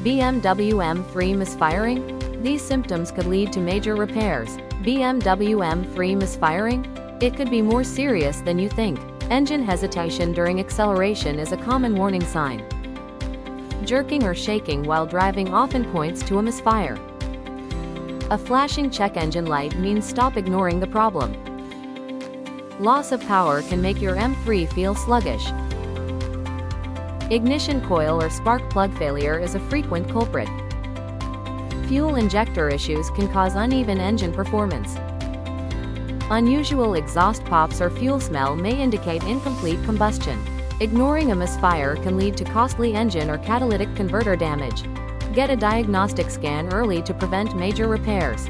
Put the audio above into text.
BMW M3 misfiring? These symptoms could lead to major repairs. BMW M3 misfiring? It could be more serious than you think. Engine hesitation during acceleration is a common warning sign. Jerking or shaking while driving often points to a misfire. A flashing check engine light means stop ignoring the problem. Loss of power can make your M3 feel sluggish. Ignition coil or spark plug failure is a frequent culprit. Fuel injector issues can cause uneven engine performance. Unusual exhaust pops or fuel smell may indicate incomplete combustion. Ignoring a misfire can lead to costly engine or catalytic converter damage. Get a diagnostic scan early to prevent major repairs.